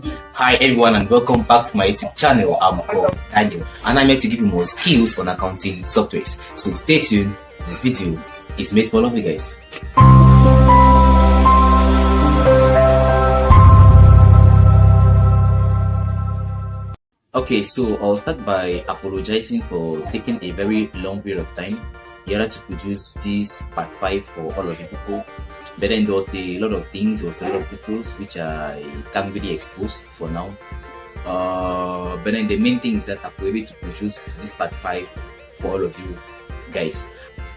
Hi everyone and welcome back to my YouTube channel. I'm called Daniel and I'm here to give you more skills on accounting softwares. So stay tuned, this video is made for all of you guys. Okay, so I'll start by apologizing for taking a very long period of time in order to produce this part 5 for all of you people. But then there was a lot of things, there was a lot of details which I can't really expose for now. But then the main thing is that I'll be able to produce this part 5 for all of you guys.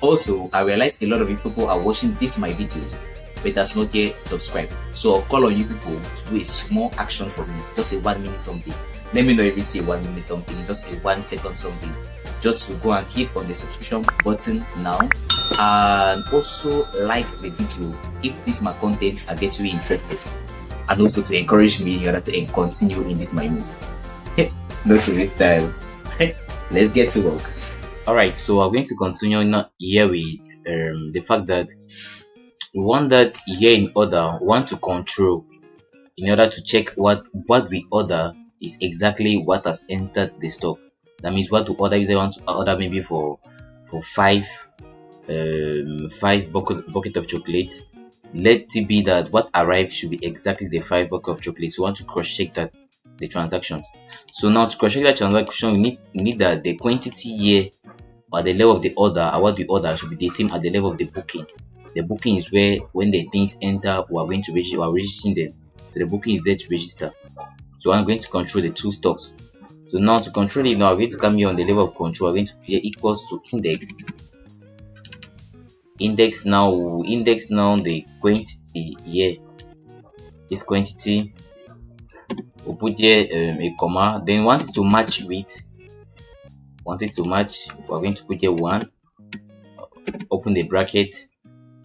Also, I realized a lot of you people are watching these my videos but that's not yet subscribed. So I'll call on you people to do a small action for me, just a 1 minute something. Let me know if you say 1 minute something, just a 1 second something. Just to go and click on the subscription button now, and also like the video if this my content are getting you interested, and also to encourage me in order to continue in this my move. Not to waste time. Let's get to work. Alright, so I'm going to continue now here with the fact that we want that here in order, we want to control in order to check what we order is exactly what has entered the stock. That means what to order is I want to order maybe for 5 bucket of chocolate. Let it be that what arrived should be exactly the 5 bucket of chocolate. So we want to cross check that the transactions. So now to cross check that transaction, we need that the quantity here or the level of the order or what we order should be the same at the level of the booking. The booking is where when the things enter, we are going to register, we are registering them. So the booking is there to register. So I'm going to control the two stocks. So now to control it, now I'm going to come here on the level of control. I'm going to create equals to index. Index now the quantity here. This quantity. We'll put here a comma. Then want it to match with. Want it to match. We're going to put here 1. Open the bracket.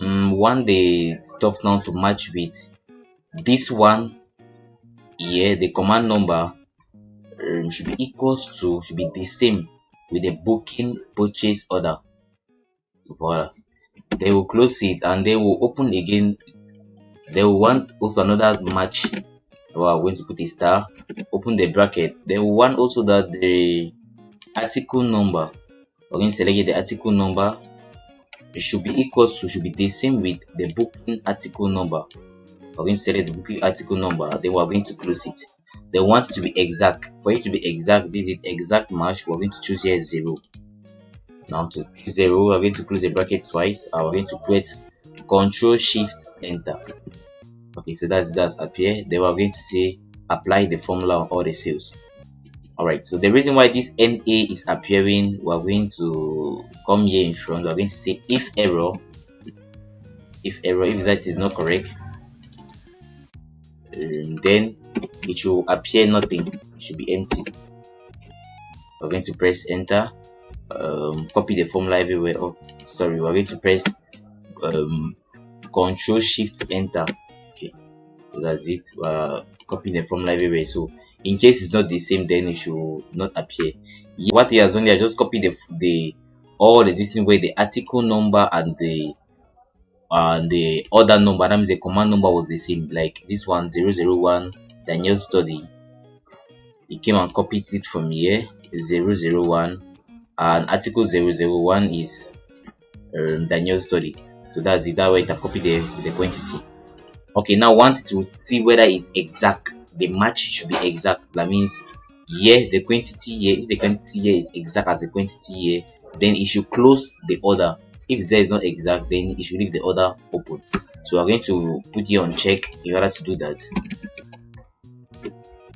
Want the stuff now to match with this one here. The command number should be should be the same with the booking purchase order. Voila. They will close it and then we'll open again. They will want also another match. We're going to put a star. Open the bracket. They will want also that the article number. We're going to select the article number. It should be should be the same with the booking article number. We're going to select the booking article number. Then we're going to close it. They want it to be exact. For it to be exact, this is exact match. We're going to choose here 0. Now to 0, we're going to close the bracket twice. We're going to press Control Shift Enter. Okay, so that's appear. Then we're going to say apply the formula on all the cells. Alright, so the reason why this NA is appearing, we're going to come here in front. We're going to say if that is not correct, then it will appear nothing. It should be empty. We're going to press enter. Copy the formula everywhere. Oh, sorry, we're going to press Control Shift Enter. Okay, so that's it. Copy the formula everywhere. So in case it's not the same, then it should not appear. What he has done, I just copied all the distance where the article number and the order number, that means the command number was the same. Like this one 001 Daniel study. He came and copied it from here 001 and article 001 is Daniel study. So that's it. That way I copy the quantity. Okay, now want to see whether it's exact. The match should be exact. That means here the quantity here, if the quantity here is exact as the quantity here, then it should close the order. If there is not exact, then it should leave the order open. So we're going to put here on check in order to do that.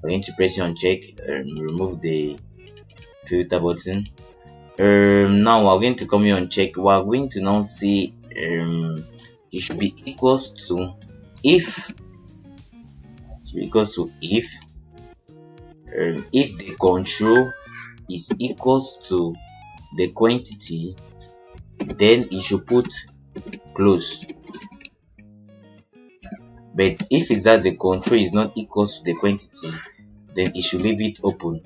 We're going to press here on check and remove the filter button. Now we're going to come here on check. We're going to now see it should be equals to if if the control is equals to the quantity, then it should put close. But if it's that the control is not equal to the quantity, then it should leave it open.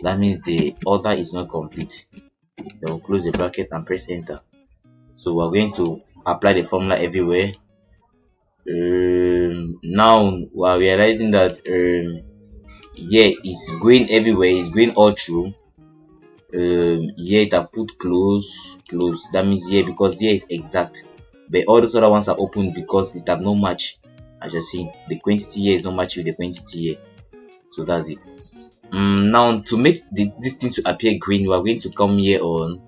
That means the order is not complete. Then we'll close the bracket and press enter. So we're going to apply the formula everywhere. Now we are realizing that here is going everywhere, it's going all through. Here it have put close, that means here, because here is exact, but all those other ones are open because it have no match. As you see, the quantity here is not matching with the quantity here, so that's it. Now to make this thing to appear green, we are going to come here on,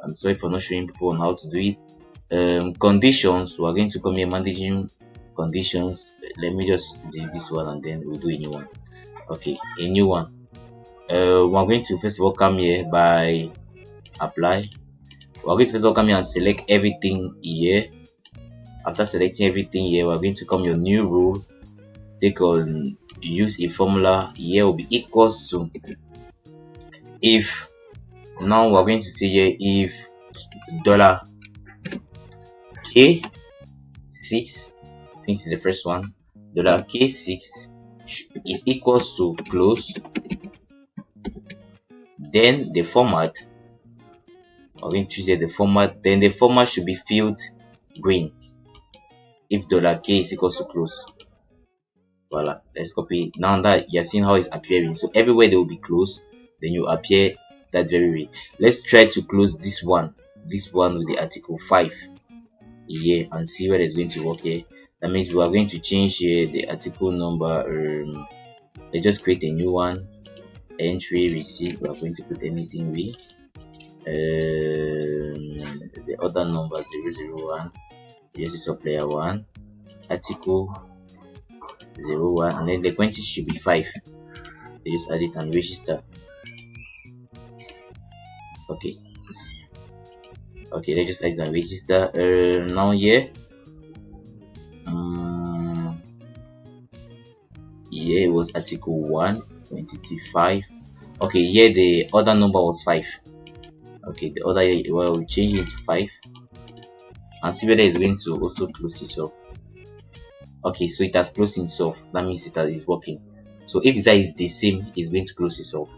I'm sorry for not showing people on how to do it. Conditions, we are going to come here, managing conditions. Let me just delete this one and then we'll do a new one. Okay, a new one. We're going to first of all come here by apply. We're going to first of all come here and select everything here. After selecting everything here, we're going to come your new rule, take on use a formula. Here will be equals to, if, now we're going to say here, if dollar K6, since is the first one, dollar K6 is equals to close, then the format, we're going to choose here the format, then the format should be filled green if dollar K is equals to close. Voila, let's copy. Now that you're seeing how it's appearing, so everywhere they will be closed, then you appear that very way. Let's try to close this one with the article 5 here and see whether it's going to work here. That means we are going to change here the article number. Let's just create a new one, entry receipt. We are going to put anything we the other number 001, this is supplier 1, article 01, and then the quantity should be 5. They just add it and register. Okay, let's just add it and register. Now here, here was article 1, quantity 5. Okay, here the other number was 5. Okay, the other here, well, we change it to 5 and see whether it's going to also close itself. Okay, so it has closed itself. That means it is working. So if that is the same, it's going to close itself.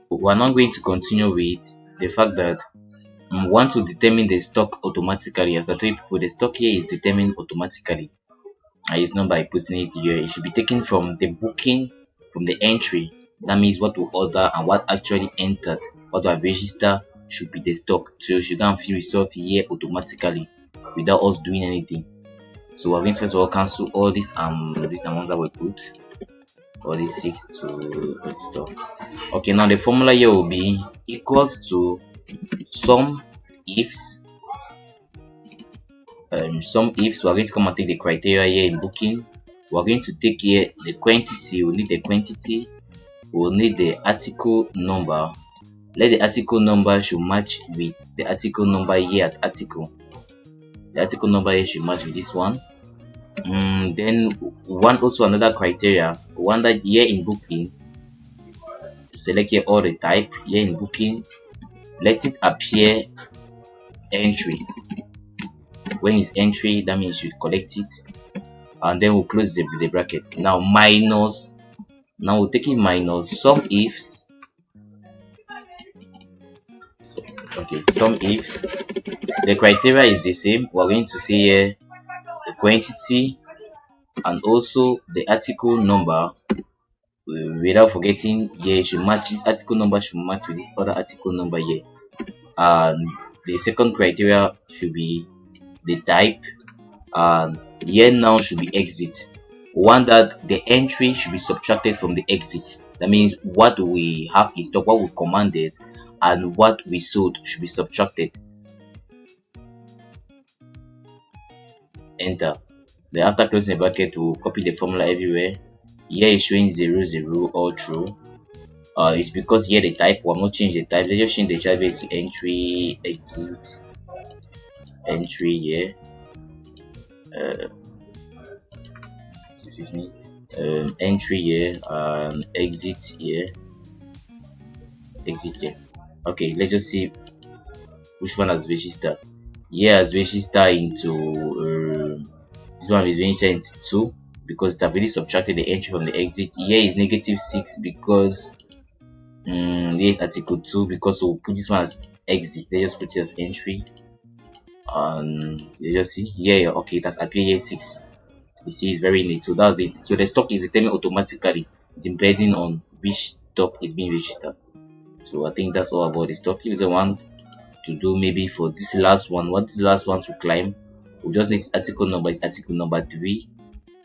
We're not going to continue with the fact that we want to determine the stock automatically. As I told people, the stock here is determined automatically. It's not by putting it here. It should be taken from the booking, from the entry. That means what we order and what actually entered, what we register should be the stock. So you should go and fill itself here automatically without us doing anything. So we're going to first of all cancel all these amounts that we put, all these 6 to stuff. Okay, now the formula here will be equals to sum ifs. We're going to come and take the criteria here in booking. We're going to take here the quantity. We'll need the quantity. We'll need the article number. Let the article number should match with the article number here at article. The article number here should match with this one. Then another criteria, one that here in booking, select here all the type. Here in booking, let it appear entry. When it's entry, that means you collect it, and then we'll close the bracket. Now minus, now we're taking minus some ifs. So, okay, some ifs. The criteria is the same. We're going to say here the quantity and also the article number. Without forgetting, here should match, this article number should match with this other article number here. And the second criteria should be the type, and here now should be exit. One that the entry should be subtracted from the exit. That means what we have in stock, what we commanded, and what we sold should be subtracted. Enter. Then after closing the bracket, we'll copy the formula everywhere. Here is showing 00 all through. It's because here the type, we'll not change the type. Let's just change the type to entry, exit, entry here. Excuse me. Entry here and exit here. Exit here. Okay, let's just see which one has registered. Here has registered into this one is registered into 2 because it have really subtracted the entry from the exit. Here is -6 because here is article 2 because we'll put this one as exit. Let's just put it as entry. You just see here, okay, it has appeared here 6. You see, it's very neat. So that's it. So the stock is determined automatically, depending on which stock is being registered. So I think that's all about the stock. If you want to do maybe for this last one, what this last one to climb, we just need article number. Is article number 3.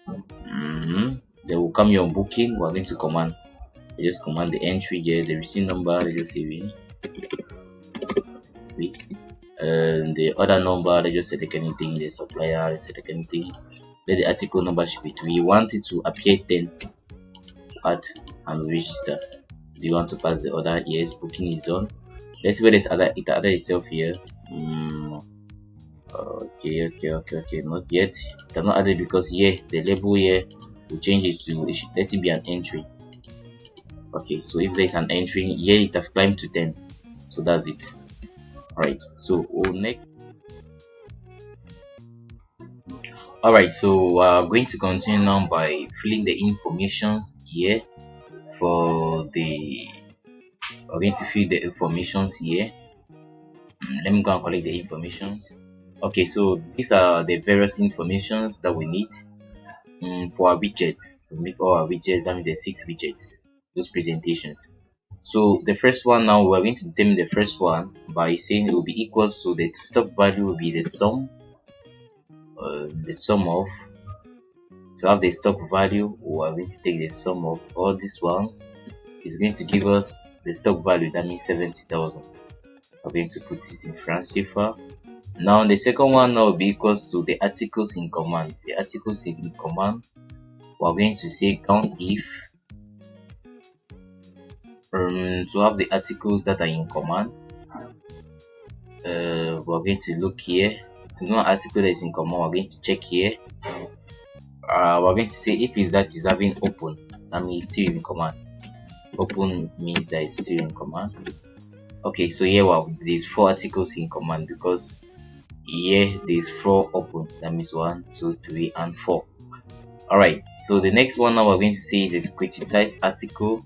Then will come your booking. We're going to command. You just command the entry here, the receipt number. Let's just say we and the other number. Let's just select anything. The supplier, select anything. Then the article number should be 3. We want it to appear 10. Add and register. Do you want to pass the order? Yes, booking is done. Let's see where there's other itself here. Okay, not yet. They're not added because here the label here will change it to let it be an entry. Okay, so if there's an entry here, it has climbed to 10. So that's it. Alright, so next. Alright, so we're going to continue now by filling the informations here for the. We're going to fill the informations here. Let me go and collect the informations. Okay, so these are the various informations that we need for our widgets, to make all our widgets. I mean the 6 widgets, those presentations. So the first one, now we're going to determine the first one by saying it will be equals to the stock value will be the sum of. To have the stock value, we are going to take the sum of all these ones. It's going to give us the stock value, that means 70,000. I'm going to put it in francs CFA. Now the second one now will be equals to the articles in command. The articles in command, we're going to say count if. To have the articles that are in command, we're going to look here. To know an article that is in command, we're going to check here. We're going to say if is that is having open, that means still in command. Open means that it's still in command. Okay, so here there's 4 articles in command because here there's 4 open. That means 1, 2, 3, and 4. Alright, so the next one now we're going to say is a criticized article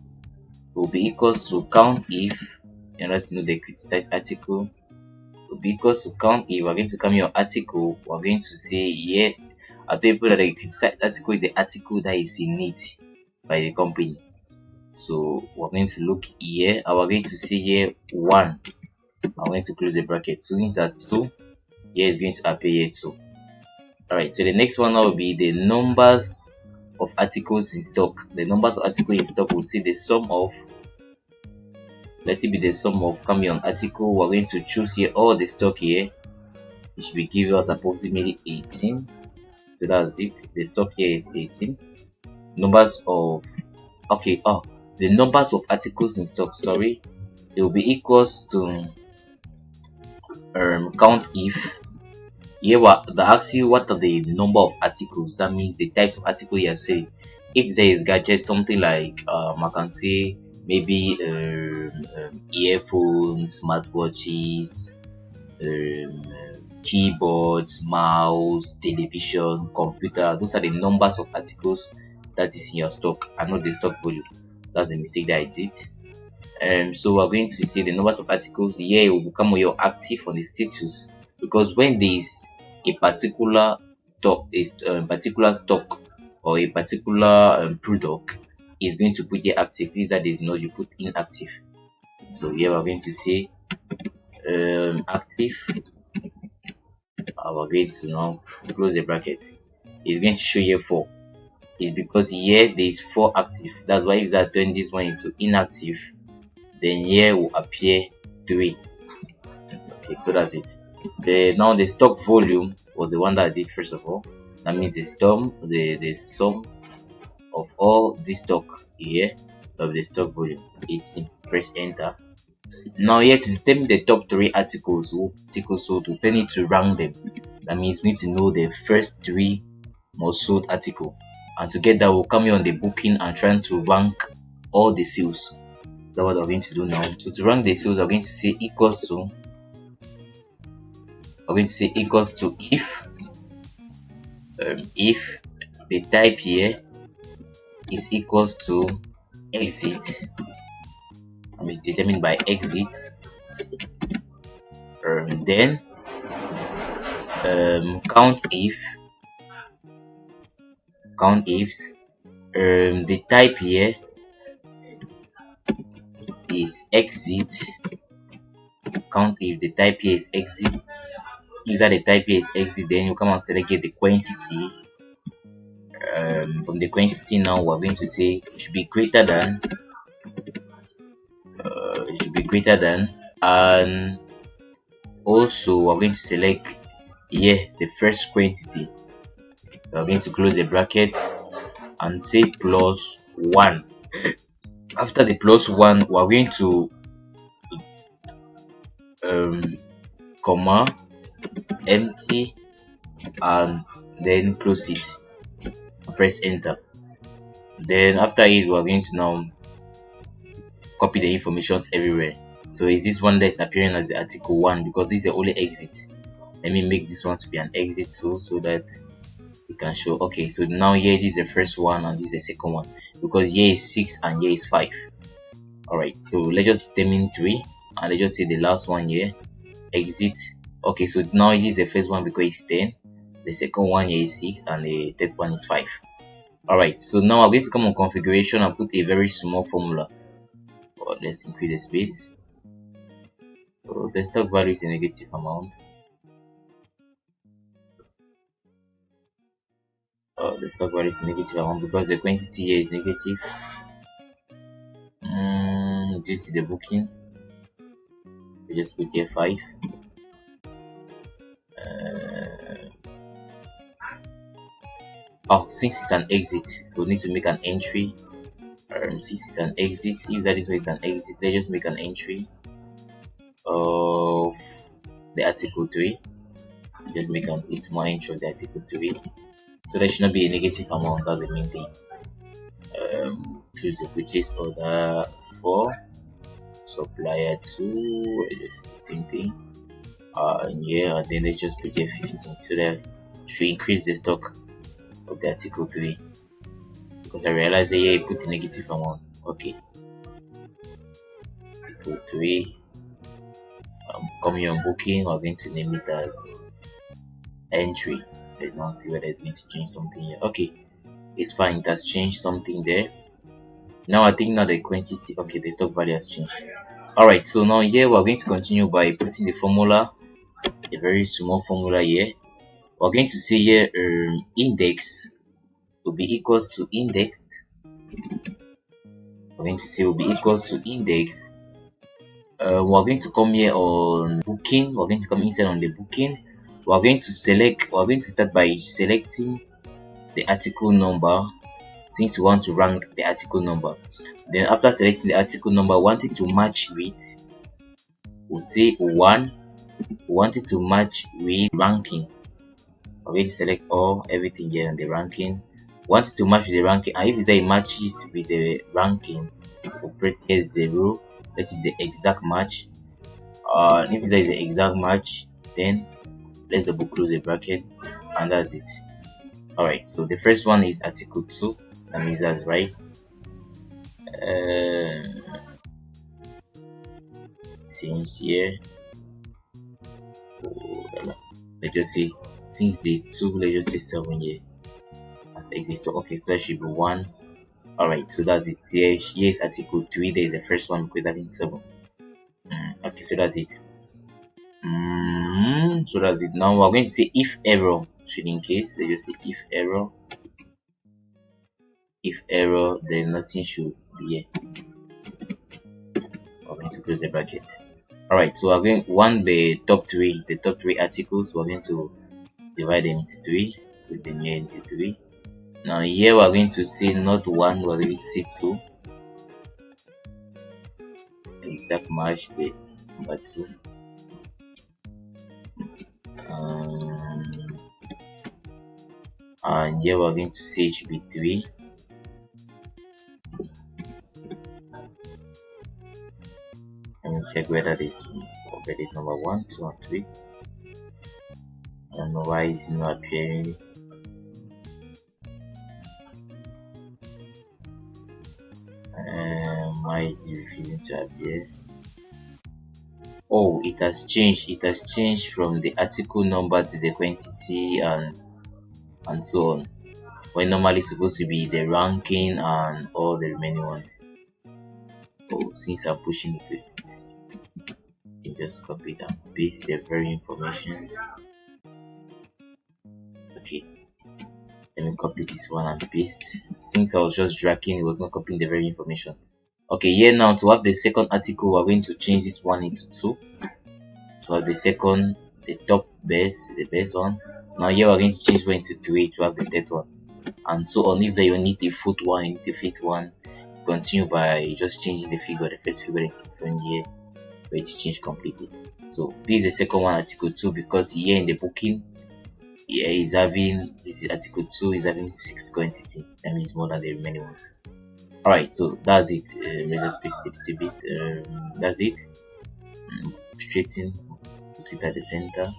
will be equals to count if. In order to know the criticized article will be equals to count if. We're going to come here on article. We're going to say here I tell people that the criticized article is the article that is in need by the company. So we're going to look here and we're going to say here 1. I'm going to close the bracket. So these are 2. Here is going to appear here 2. Alright, so the next one now will be the numbers of articles in stock. The numbers of articles in stock will see the sum of. Let it be the sum of. Coming on article, we're going to choose here all the stock here. It should be giving us approximately 18. So that's it. The stock here is 18. Numbers of the numbers of articles in stock, sorry, it will be equals to count if. Here they ask you what are the number of articles, that means the types of article you are saying. If there is gadget, something like I can say maybe earphones, smartwatches, keyboards, mouse, television, computer, those are the numbers of articles that is in your stock and not the stock volume. That's a mistake that I did. So we're going to see the numbers of articles. Here it will become your active on the status, because when there is a particular stock or a particular product is going to put here active. If that is not, you put inactive. So here we're going to say active. We're going to now close the bracket. It's going to show here 4. It's because here there is 4 active. That's why if I turn this one into inactive, then here will appear 3. Okay, so that's it. Now the stock volume was the one that I did first of all. That means the sum of all this stock here of the stock volume 18. Press enter. Now here to determine the top 3 articles, so to need to rank them. That means we need to know the first 3 most sold article, and to get that we'll come here on the booking and trying to rank all the sales. That's what we're going to do now. So to rank the sales, we're going to say equals to. We're going to say equals to if the type here is equals to exit. And it's determined by exit. Then count if count ifs. The type here is exit. Count if the type here is exit. If that the type here is exit, then you come and select the quantity. From the quantity now, we're going to say it should be greater than. It should be greater than, and also we're going to select here the first quantity. We're going to close the bracket and say +1. After the +1, we're going to comma empty and then close it. Press enter. Then after it, we're going to now copy the informations everywhere. So is this one that's appearing as the article 1 because this is the only exit. Let me make this one to be an exit too so that we can show. Okay, so now here this is the first one and this is the second one because here is 6 and here is 5. Alright, so let's just determine 3 and let's just say the last one here exit. Okay, so now this is the first one because it's 10, the second one here is 6 and the third one is 5. Alright, so now I'm going to come on configuration and put a very small formula. Let's increase the space. So the stock value is a negative amount. The stock value is a negative amount because the quantity here is negative due to the booking. We just put here 5. Since it's an exit, so we need to make an entry. Since it's an exit, if that is where it's an exit, let's just make an entry of the article 3. Just make an small entry of the article 3. So there should not be a negative amount, that's the main thing. Choose the purchase order for supplier 2, just the same thing. And then let's just put here 15 so that should increase the stock of the article 3 because I realized that here you put the negative amount. Okay, article 3. Coming on booking, we're going to name it as entry. Let's now see whether it's going to change something here. Okay, it's fine, it has changed something there. Now I think now the quantity, okay, the stock value has changed. Alright, so now here we're going to continue by putting the formula, a very small formula here. We're going to say here index will be equals to indexed. We're going to say will be equals to index. We're going to come here on booking. We're going to come inside on the booking. We're going to start by selecting the article number since we want to rank the article number. Then after selecting the article number, wanted to match with, we'll say 1. Wanted to match with ranking. We're going to select everything here on the ranking. Wanted to match with the ranking, and if it matches with the ranking, we'll press here 0. Let it the exact match. And if there is the exact match, then let's double close the bracket, and that's it. Alright, so the first one is article 2. That means that's right. Since here, let's just say since there's 2, let's just say 7 here as exit. So okay, so that should be 1. Alright, so that's it. Here is article 3. There is the first one because having 7. Okay, so that's it. So that's it. Now we're going to say if error should in case. Let's just say if error. If error, then nothing should be here. We're going to close the bracket. Alright, so we're going the top 3 articles. We're going to divide them into 3. Put them here into 3. Now here we're going to say not 1, we're going to say 2. Exact match the number 2. And here we're going to say it should be 3. And check whether this number 1, 2, and 3. I don't know why it's not appearing. Why is it refusing to appear? Oh, it has changed from the article number to the quantity and so on. when normally supposed to be the ranking and all the remaining ones. Oh, since I'm pushing the pages, you just copy it and paste the very information. Okay, let me copy this one and paste. Since I was just dragging, it was not copying the very information. Okay, here now to have the second article, we're going to change this one into 2. To have the second, the top base, the base one. Now here we're going to change one into 3 to have the third one, and so on. If you need the fourth one, you need the fifth one, continue by just changing the figure. The first figure is different here, for it to change completely. So this is the second one, article 2, because here in the booking, here is having, this is article 2 is having 6 quantity. That means more than the remaining ones. Alright, so that's it. Let's just paste it a bit. That's it. Straighten, put it at the center.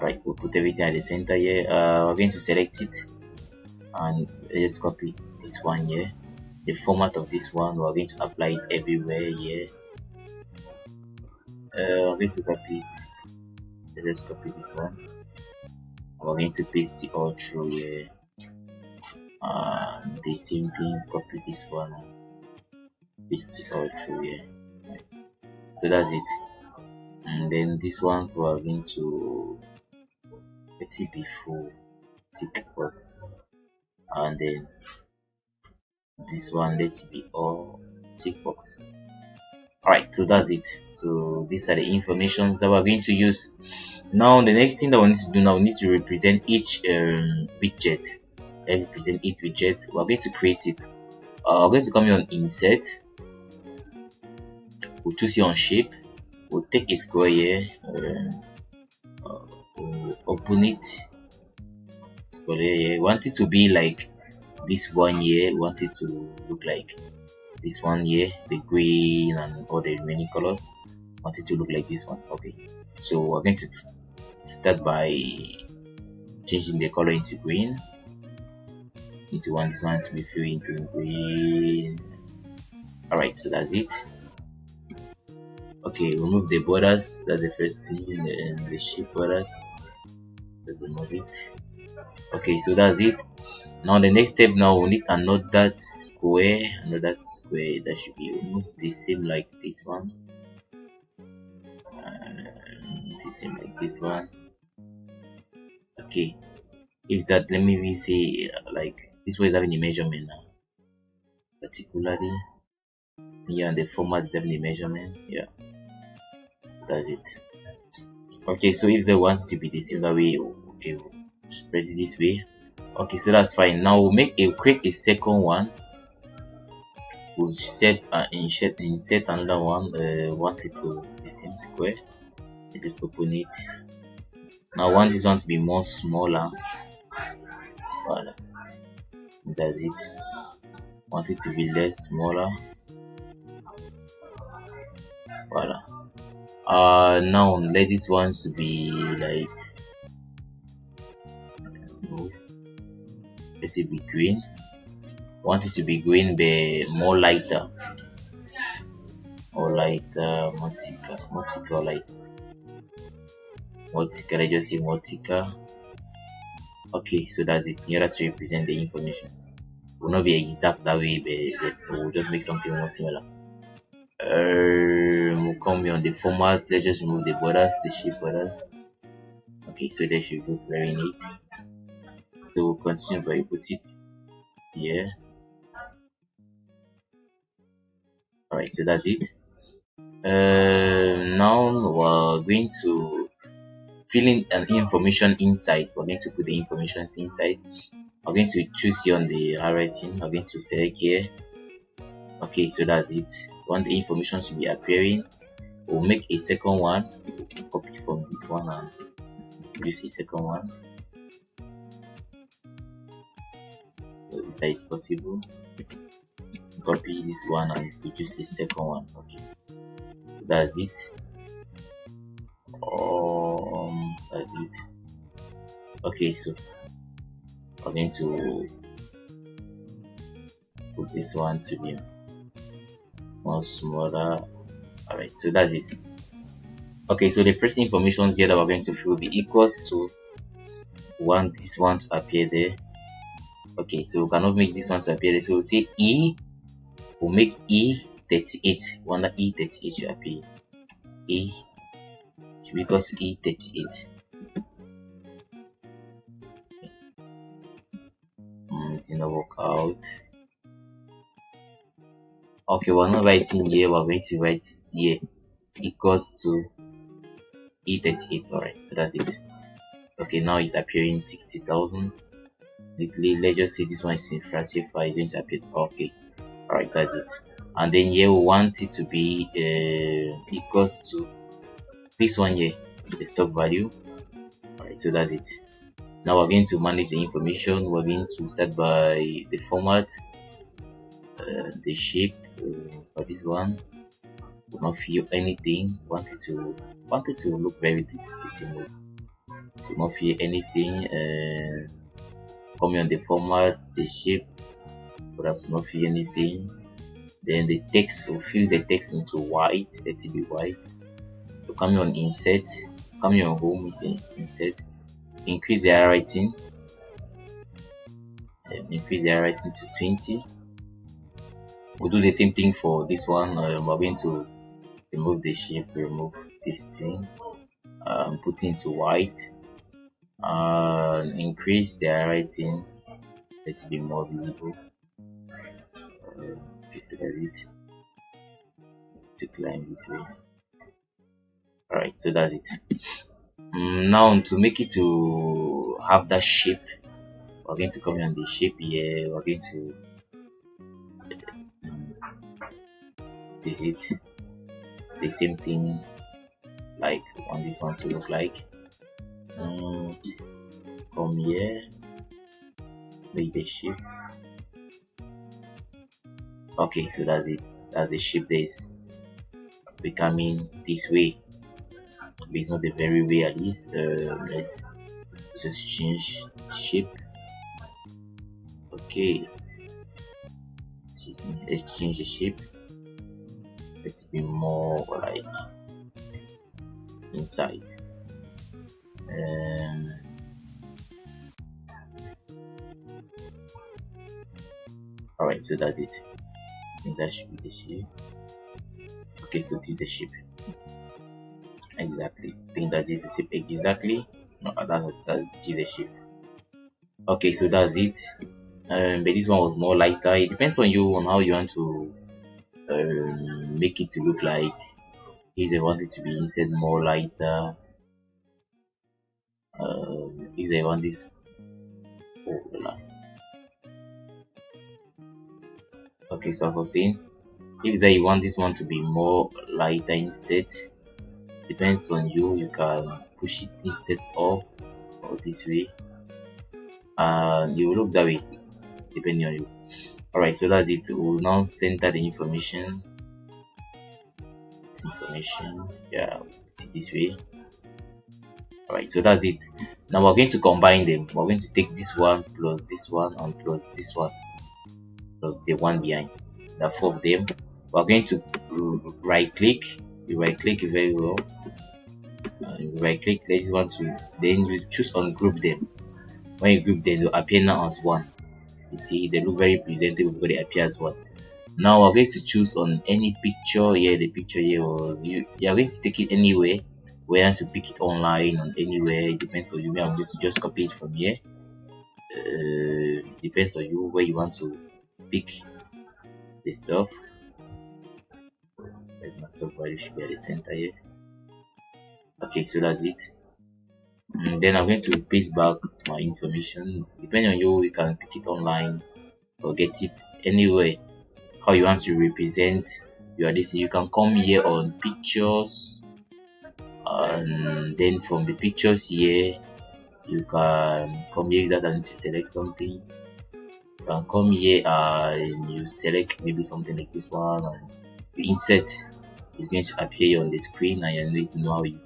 Right, we'll put everything at the center here. We're going to select it and let's copy this one here. The format of this one, we're going to apply it everywhere here. We're going to copy it. Let's copy this one. We're going to paste it all through here. The same thing, copy this one and paste it all through here. Right. So that's it. And then this ones we're going to let it be full tick box, and then this one let it be all tick box. Alright, so that's it. So these are the informations that we're going to use. Now the next thing that we need to do now, we need to represent each widget. Let's represent each widget. We're going to create it. We're going to come here on insert. We'll choose here on shape. We'll take a square here. We'll open it. Square here. Want it to be like this one here. Want it to look like this one here, the green and all the remaining colors. Want it to look like this one. Okay, so we're going to start by changing the color into green. If you want this one to be filled into green. Alright, so that's it. Okay, remove the borders. That's the first thing. The shape borders, let's remove it. Okay, so that's it. Now the next step, now we need another square that should be almost the same like this one, the same like this one. Okay, if that, let me say like this one is having a measurement now, particularly here, and the format is having a measurement. Yeah, that's it. Okay, so if they wants to be the same that way, okay, we'll press it this way. Okay, so that's fine. Now we'll create a second one. We'll set insert another one. Want it to the same square. Just open it. Now I want this one to be more smaller. Voila. That's it. Want it to be less smaller. Voila. Now let this one to be like, let it be green. Want it to be green but more lighter, or lighter, more thicker, light, more thicker. Let's just say more thicker. Okay, so that's it. In order to represent the informations, will not be exact that way, but we'll just make something more similar. We'll come here on the format. Let's just remove the borders, the shape borders. Okay, so that should look very neat. So we'll continue by put it here. Alright, so that's it. Now we're going to fill in an information inside. We're going to put the information inside. I'm going to choose here on the handwriting. I'm going to select here. Okay, so that's it. Want the information to be appearing, we'll make a second one. We'll copy from this one and use a second one. So if that is possible, copy this one and produce the second one. Okay, that's it. That's it. Okay, so I'm going to put this one to be more smaller. Alright, so that's it. Okay, so the first information here that we're going to fill will be equals to this one to appear there. Okay, so we cannot make this one to appear there, so we'll say we'll make E38. Wonder E38 should appear. E should be equal to E38. It did not work out. Okay, we're not writing here, we're going to write here equals to E38. Alright, so that's it. Okay, now it's appearing 60,000. Let's just say this one is in fraction 5 is going to appear. Okay, alright, that's it. And then here we want it to be equals to this one here, the stock value. Alright, so that's it. Now we're going to manage the information. We're going to start by the format, the shape for this one. Will not feel anything. Want it to look very the same way. So not feel anything. Coming on the format, the shape, but that's not feel anything. Then the text, will fill the text into white. Let it be white. So coming on insert, coming on home instead. Increase the handwriting. Increase the handwriting to 20. We'll do the same thing for this one. We're going to remove the shape, remove this thing, put into white, and increase the handwriting. Let it be more visible. Okay, so that's it. To climb this way. Alright, so that's it. Now to make it to have that shape, we're going to come on the shape here. We're going to visit the same thing like we want this one to look like. Come here, make the shape. Okay, so that's it. That's the shape that is becoming this way. But it's not the very way at least. Let's just change shape. Okay, let's change the shape. Let's be more like inside. Alright, so that's it. I think that should be the shape. Okay, so this is the shape. Exactly. I think that is the shape exactly. No, that is the shape. Okay, so that's it. But this one was more lighter. It depends on you on how you want to make it to look like. If they want it to be instead more lighter, if they want this, okay, so as I was saying, if you want this one to be more lighter instead, depends on you. You can push it instead up or this way, and you will look that way depending on you. Alright, so that's it. We'll now center the information. Yeah, this way. Alright, so that's it. Now we're going to combine them. We're going to take this one plus this one and plus this one plus the one behind. The four of them. We're going to right click. You right click very well. Right click this one to, then you choose on group them. When you group them, they'll appear now as one. You see, they look very presentable because they appear as one. Now we're going to choose on any picture here. The picture here was you are going to take it anywhere. We want to pick it online or anywhere. It depends on you. I'm going to just copy it from here. It depends on you where you want to pick the stuff. My stuff value should be at the center here. Okay, so that's it. And then I'm going to paste back my information. Depending on you, you can pick it online or get it anywhere. How you want to represent your this, you can come here on pictures, and then from the pictures here you can come here that and to select something. You can come here and you select maybe something like this one, and you insert. It's going to appear on the screen, and you need to know how you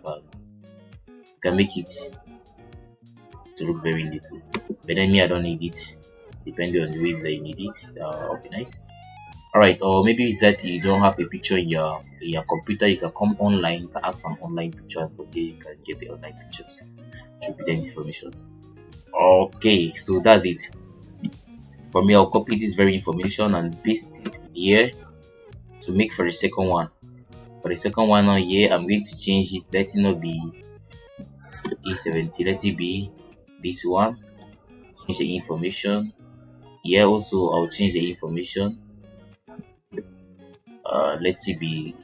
can make it to look very little. But then me, I don't need it. Depending on the way that you need it, okay, nice. Alright, or maybe it's that you don't have a picture in your computer. You can come online, you can ask for an online picture, and from there you can get the online pictures to present this information. Okay, so that's it. For me, I'll copy this very information and paste it here to make for the second one. For the second one now here, I'm going to change it. Let it not be A70, let it be B21. Change the information. Here also I'll change the information. Let it be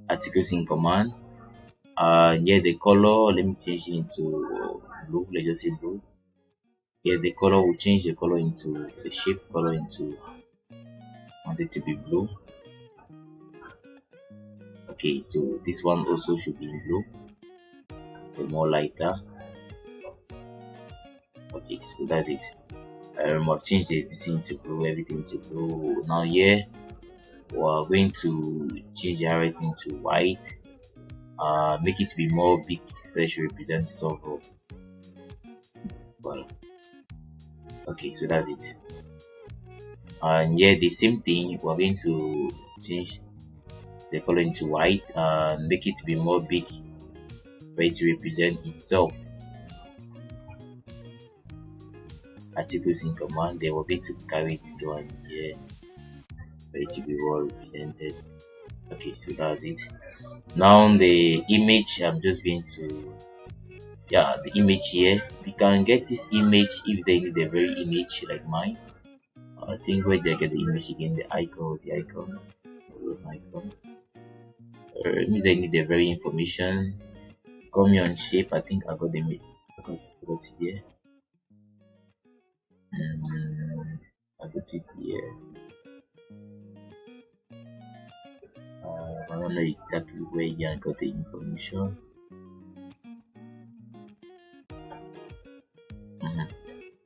articles in command. Here the color, let me change it into blue. Let's just say blue. Here the color, will change the color into the shape color into, want it to be blue. Okay, so this one also should be blue, more lighter. Okay, so that's it. I've changed this into blue, everything to blue. Now here we are going to change the writing to white. Make it to be more big so it should represent sorrow. Well, okay, so that's it. And here the same thing, we're going to change the color into white and make it to be more big for it to represent itself. Articles in command, they were going to carry this one here for it to be well represented. Okay, so that's it. Now the image, I'm just going to, the image here. We can get this image if they need a very image like mine. I think where did I get the image again? The icon was the icon. Means I need the very information. Come here on shape. I think I got the image. I got it here. I got it here. I don't know exactly where I got the information.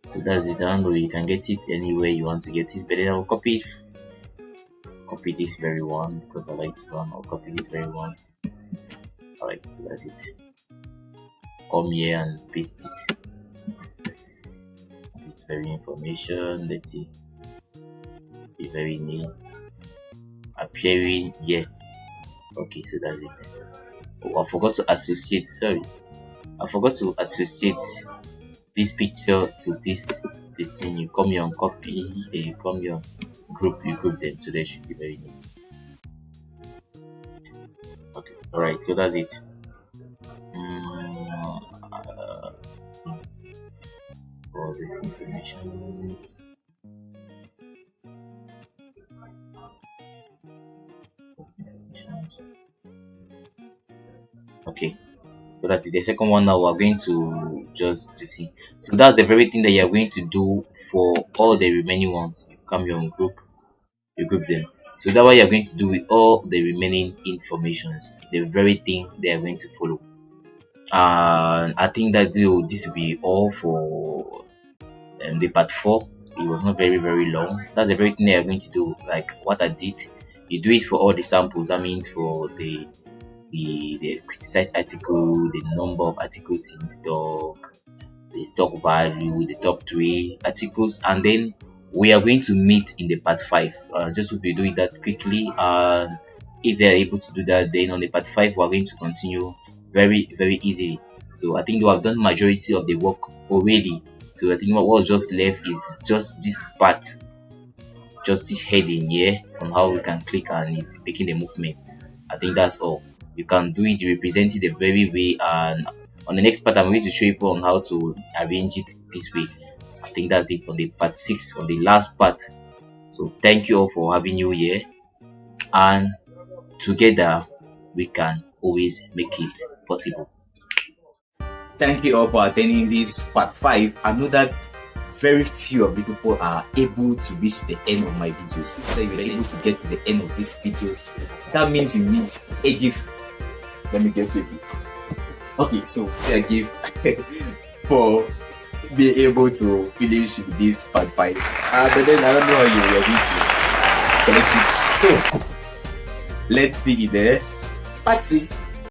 So that's it. I don't know, you can get it anywhere you want to get it, but then I'll copy this very one because I like this one. I'll copy this very one. Alright, so that's it. Come here and paste it. This very information, let's see, be very neat, appearing here. Okay, so that's it. Oh, I forgot to associate. I forgot to associate this picture to this thing. You come here on copy, and you come here on group, you group them, so they should be very neat. Okay, alright, so that's it. All this information. Okay, so that's it. The second one now we're going to just to see. So that's the very thing that you are going to do for all the remaining ones. You come here on group, you group them. So that's what you're going to do with all the remaining informations. The very thing they are going to follow. And I think that this will be all for the part 4. It was not very long. That's the very thing they are going to do. Like what I did, you do it for all the samples. That means for the criticized article, the number of articles in stock, the stock value, the top 3 articles, and then we are going to meet in the part 5. Just hope you do it that quickly, and if they are able to do that, then on the part 5 we are going to continue very easily. So I think we have done majority of the work already. So I think what was just left is just this part, just this heading here on how we can click and it's making the movement. I think that's all. You can do it, represent it the very way, and on the next part I'm going to show you on how to arrange it this way. I think that's it on the part 6, on the last part. So thank you all for having you here, and together we can always make it possible. Thank you all for attending this part 5. I know that very few of you people are able to reach the end of my videos. So if you're able to get to the end of these videos, that means you need a gift. Let me get to it. Okay, so a gift for being able to finish this part 5. But then I don't know how you will be able to collect it. So let's see it there. Part 6.